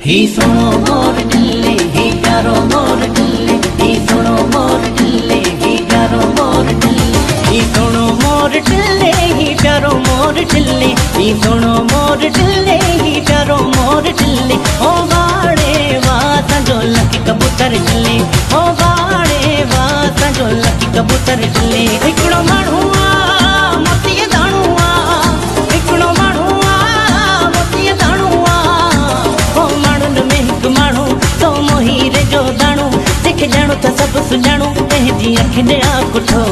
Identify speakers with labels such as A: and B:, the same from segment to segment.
A: ही सुनो मोर दिले ही प्यारो मोर दिले ही सुनो मोर दिले ही प्यारो मोर दिले ही सुनो मोर दिले ही प्यारो मोर दिले ही सुनो मोर दिले ही प्यारो मोर दिले ओ वाड़े वात जो लकी कबूतर दिले ओ वाड़े वात जो लकी कबूतर दिले हिकड़ो माण्हू मोती दाणू हिकड़ो माण्हू मोती दाणू ओ माण्हुनि में हिकु माण्हू तो मोहीरे जो दाणो जंहिंखे ॼाणो त सभु सुञाणो पंहिंजी अखियुनि आकुठो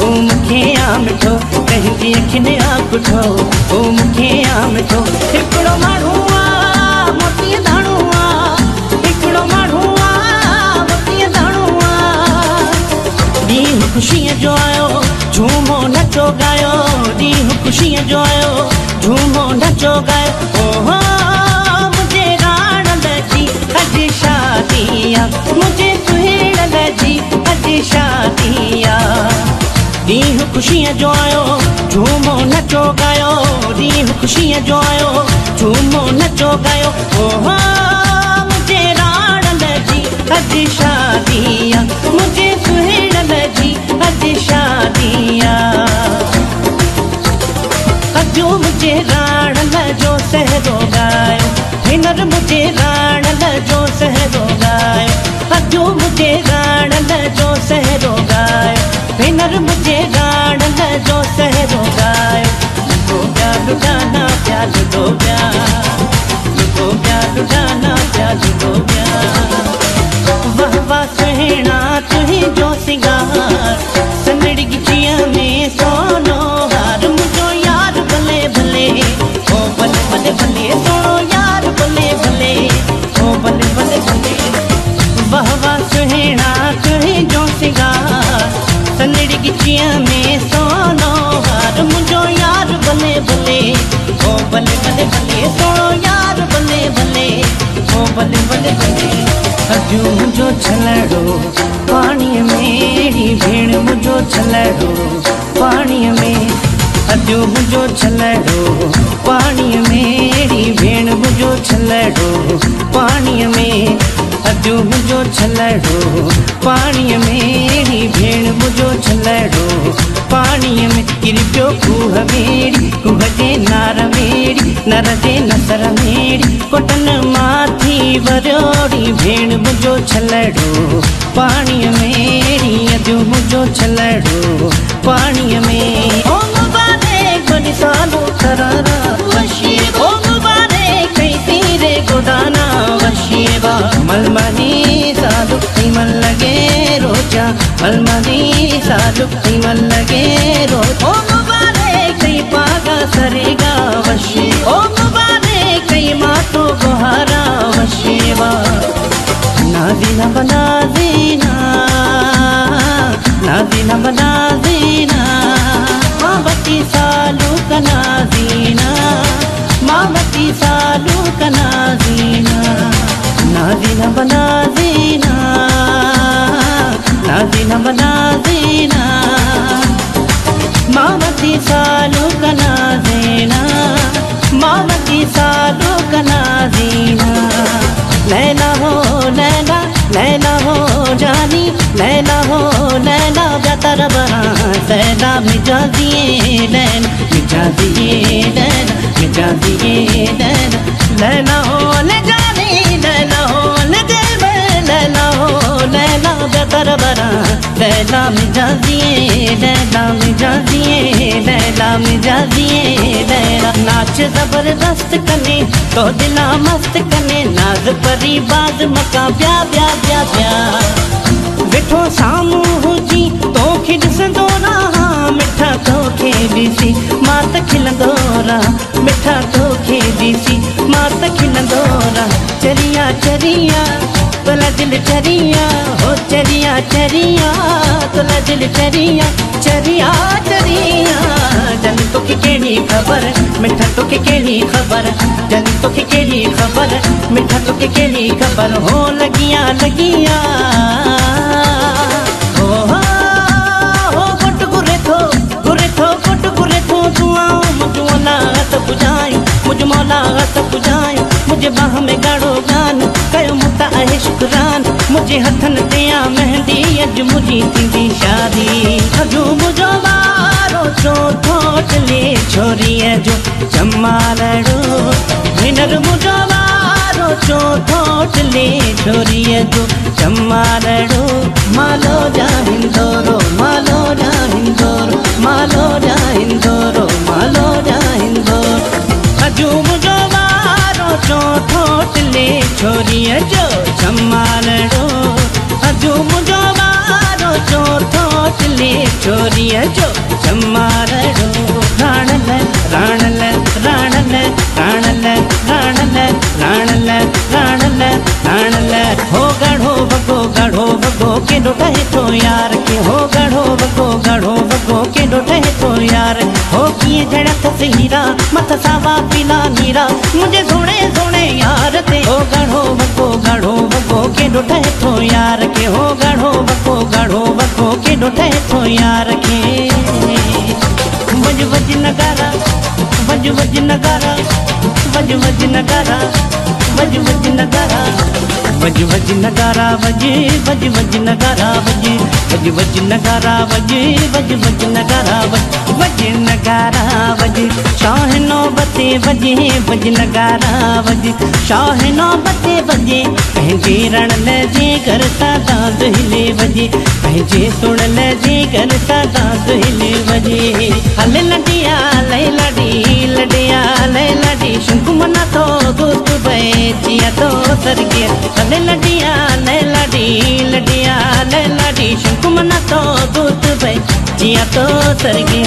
A: ओ मूंखे आ मिठो पंहिंजी अखियुनि आकुठो ओ मूंखे आ मिठो हिकिड़ो माण्हू मोती दाणो हिकिड़ो माण्हू मोती दाणो ॾींहुं ख़ुशीअ जो आयो झूमो नचो ॻायो ॾींहुं ख़ुशीअ जो आयो झूमो नचो ॻायो ओहो मुंहिंजे राणल जी अॼु शादी आहे मुंहिंजे सुहिणल जी अॼु शादी आहे ॾींहुं ख़ुशीअ जो आयो झूमो नचो ॻायो ॾींहुं ख़ुशीअ जो आयो झूमो नचो ॻायो ओहो मुंहिंजे राणल जी अॼु शादी आहे मुंहिंजे सुहिणल जी अॼु शादी आहे अॼु मुंहिंजे राणल जो सहरो ॻायो हिनर मुंहिंजे राणल जो सहरो ॻायो अॼु मुंहिंजे राणल जो सहरो ॻायो हिनर मुंहिंजे राणल जो सहरो ॻायो लुको पिया लुटाना पिया लुटो पिया लुको पिया लुटाना पिया लुटो पिया वाह वाह सुहिणा तुंहिंजो सिंगार सनड़ी गिचीअ में सोनो हार मुंहिंजो यार भले भले ओ भले भले भले सोनो यार भले भले ओ भले भले भले वाह वाह सुहिणा तुंहिंजो सिंगार सनड़ी गिचीअ में सोनो हार मुंहिंजो यार भले भले ओ भले भले भले सोनो यार भले भले ओ भले भले भले अॼु मुंहिंजो छलड़ो पाणीअ में अहिड़ी भेण मुंहिंजो छलड़ो पाणीअ में अॼु मुंहिंजो छलड़ो पाणीअ में अहिड़ी भेण मुंहिंजो छलड़ो पाणीअ में अॼु मुंहिंजो छलड़ो पाणीअ में अहिड़ी भेण मुंहिंजो छलड़ो पाणीअ में किरी पियो खूह मेड़ी खूह जे नार मेड़ी नर जे नसर मेड़ी कोटन माथी वरियोड़ी भेण मुंहिंजो छलड़ो पाणीअ में अहिड़ी अॼु मुंहिंजो छलड़ो पाणीअ में ओ मुबारक बड़ी सालो करारा वशीब ओ मुबारक कई तीरे गोदाना वशीबा मलमनी साधु मन लगे रोजा मलमनी साधु मन लगे रोजा ओ मुबारक कई पागा सरेगा वशी ओ मुबारक कई मातो गोहारा वशीबा नाज़ीना बनाज़ीना नाज़ीना बनाज़ीना मावती सालू कनाज़ीना मावती सालू कनाज़ीना नाज़ीना बनाज़ीना नाज़ीना बनाज़ीना मावती सालू कनाज़ीना मावती सालू कनाज़ीना लैला हो लैला लैला हो जानी लैला हो लैला बेतर बना सैला मिजाजिए लैला मिजाजिए लैला मिजाजिए लैला लैला हो ले जानी लैला हो ले देवे लैला हो लैला बेतर बना लैला मिजाजिए लैला मिजाजिए लैला मिजाजिए लैला नाच जबरदस्त कने तो दिला मस्त कने नाज परी बाज मका ब्या ब्या ब्या ब्या वेठो सामू हुजी तोखे ॾिसंदो रहा मिठा तोखे ॾिसी मां त खिलंदो रहा मिठा तोखे ॾिसी मां त खिलंदो रहा चरिया चरिया तोला दिल चरिया हो चरिया चरिया तोला दिल चरिया चरिया चरिया जन तोखे कहिड़ी ख़बर मिठा तोखे कहिड़ी ख़बर जन तोखे कहिड़ी ख़बर मिठा तोखे कहिड़ी ख़बर हो लगिया लगिया हो गुट गुरे थो गुट गुरे थो दुआऊं मुंहिंजो मौला हथ पुॼायूं मुंहिंजो मौला हथ पुॼायूं मुझे बाह में गाड़ो गान कयो मुता आहे शुक्रान मुझे हथन ते आ मेहंदी अज मुझी थींदी शादी अजो मुझो वारो चौथो चले छोरीअ जो जमालड़ो हिनर मुझो वारो चौथो चले छोरीअ जो जमालड़ो मालो जा हिंदोरो मालो जा हिंदोरो मालो जा हिंदोरो मालो जा हिंदोरो अजो मुझो वारो चौथो चले छोरीअ जो जमालड़ो अजो मुझो वारो चौथो चले छोरीअ जो जमालड़ो राणल राणल राणल राणल राणल राणल राणल राणल हो गढ़ो बगो के डोटे तो यार के हो गढ़ो बगो के डोटे तो यार हो किए झड़क से हीरा मत सावा पीला नीरा मुझे सोने सोने यार ते हो गढ़ो बगो के डोटे तो यार के हो गढ़ो बगो के डोटे तो यार के वज नगारा वज नगारा वज नगारा वज नगारा वज नगारा वज नगारा वज नगारा वज नगारा वज नगारा वज शाह नौबते वजे वज नगारा वज शाह नौबते वजे पंहिंजे रण जे घर सां दुहिले वजे पंहिंजे सुणल जे घर सां दुहिले वजे हल लडिया लय लडी लडिया लय लडी शंकु मना तो दोस्त भई जिया तो सरगे हल लडिया लय लडी लडिया लय लडी शंकु मना तो दोस्त भई जिया तो सरगे